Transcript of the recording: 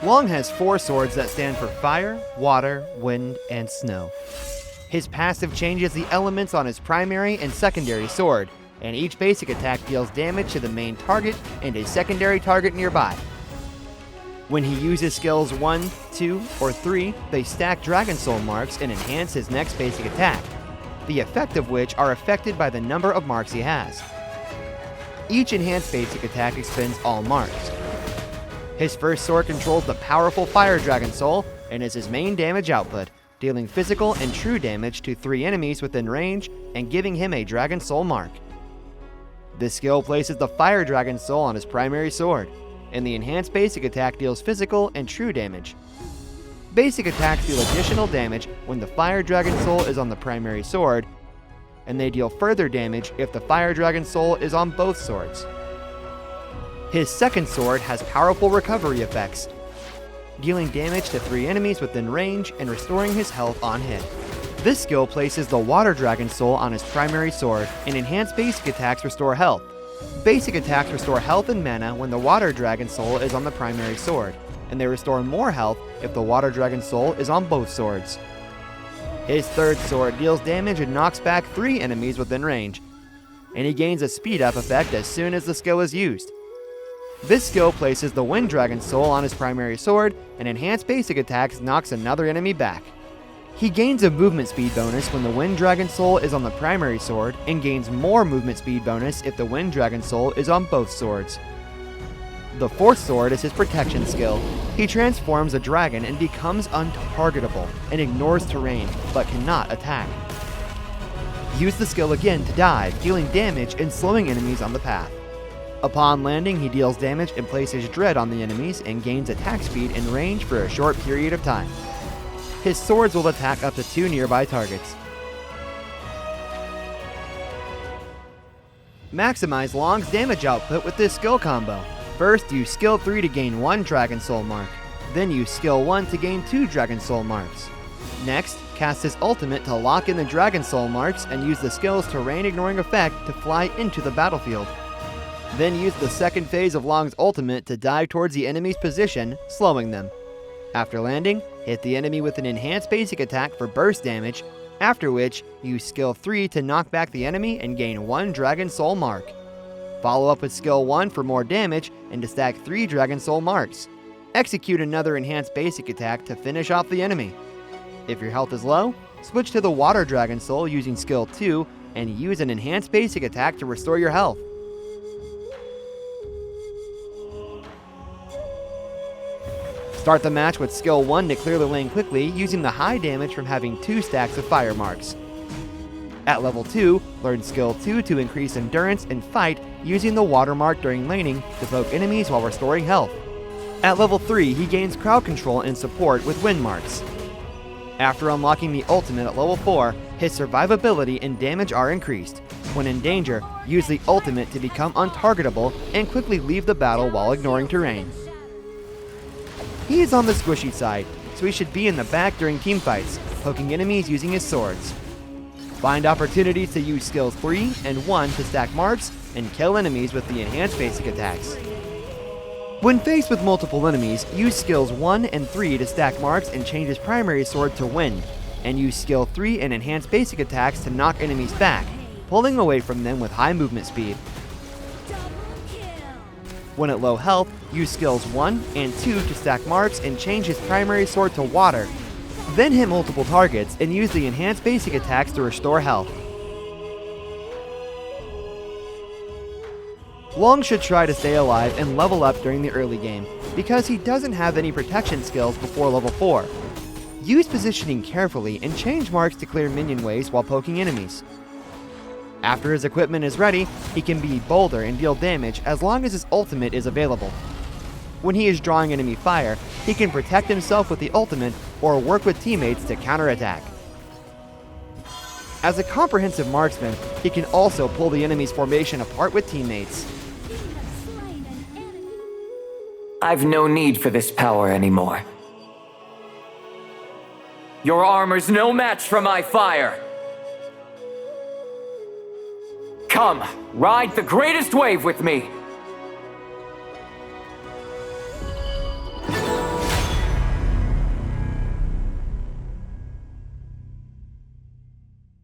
Loong has 4 swords that stand for fire, water, wind, and snow. His passive changes the elements on his primary and secondary sword, and each basic attack deals damage to the main target and a secondary target nearby. When he uses skills 1, 2, or 3, they stack Dragon Soul marks and enhance his next basic attack, the effect of which are affected by the number of marks he has. Each enhanced basic attack expends all marks. His first sword controls the powerful Fire Dragon Soul and is his main damage output, dealing physical and true damage to 3 enemies within range and giving him a Dragon Soul mark. This skill places the Fire Dragon Soul on his primary sword, and the enhanced basic attack deals physical and true damage. Basic attacks deal additional damage when the Fire Dragon Soul is on the primary sword, and they deal further damage if the Fire Dragon Soul is on both swords. His second sword has powerful recovery effects, dealing damage to 3 enemies within range and restoring his health on hit. This skill places the Water Dragon Soul on his primary sword, and enhanced basic attacks restore health. Basic attacks restore health and mana when the Water Dragon Soul is on the primary sword, and they restore more health if the Water Dragon Soul is on both swords. His third sword deals damage and knocks back 3 enemies within range, and he gains a speed up effect as soon as the skill is used. This skill places the Wind Dragon Soul on his primary sword, and enhanced basic attacks knocks another enemy back. He gains a movement speed bonus when the Wind Dragon Soul is on the primary sword, and gains more movement speed bonus if the Wind Dragon Soul is on both swords. The fourth sword is his protection skill. He transforms a dragon and becomes untargetable, and ignores terrain, but cannot attack. Use the skill again to dive, dealing damage and slowing enemies on the path. Upon landing, he deals damage and places dread on the enemies, and gains attack speed and range for a short period of time. His swords will attack up to 2 nearby targets. Maximize Loong's damage output with this skill combo. First, use skill 3 to gain 1 Dragon Soul mark. Then use skill 1 to gain 2 Dragon Soul marks. Next, cast his ultimate to lock in the Dragon Soul marks and use the skill's terrain ignoring effect to fly into the battlefield. Then use the second phase of Loong's ultimate to dive towards the enemy's position, slowing them. After landing, hit the enemy with an enhanced basic attack for burst damage, after which use skill 3 to knock back the enemy and gain 1 Dragon Soul mark. Follow up with skill 1 for more damage and to stack 3 Dragon Soul marks. Execute another enhanced basic attack to finish off the enemy. If your health is low, switch to the Water Dragon Soul using skill 2 and use an enhanced basic attack to restore your health. Start the match with skill 1 to clear the lane quickly using the high damage from having 2 stacks of fire marks. At level 2, learn skill 2 to increase endurance and fight using the water mark during laning to poke enemies while restoring health. At level 3, he gains crowd control and support with wind marks. After unlocking the ultimate at level 4, his survivability and damage are increased. When in danger, use the ultimate to become untargetable and quickly leave the battle while ignoring terrain. He is on the squishy side, so he should be in the back during teamfights, poking enemies using his swords. Find opportunities to use skills 3 and 1 to stack marks and kill enemies with the enhanced basic attacks. When faced with multiple enemies, use skills 1 and 3 to stack marks and change his primary sword to wind, and use skill 3 and enhanced basic attacks to knock enemies back, pulling away from them with high movement speed. When at low health, use skills 1 and 2 to stack marks and change his primary sword to water. Then hit multiple targets and use the enhanced basic attacks to restore health. Loong should try to stay alive and level up during the early game, because he doesn't have any protection skills before level 4. Use positioning carefully and change marks to clear minion waves while poking enemies. After his equipment is ready, he can be bolder and deal damage as long as his ultimate is available. When he is drawing enemy fire, he can protect himself with the ultimate or work with teammates to counterattack. As a comprehensive marksman, he can also pull the enemy's formation apart with teammates. I've no need for this power anymore. Your armor's no match for my fire! Come, ride the greatest wave with me!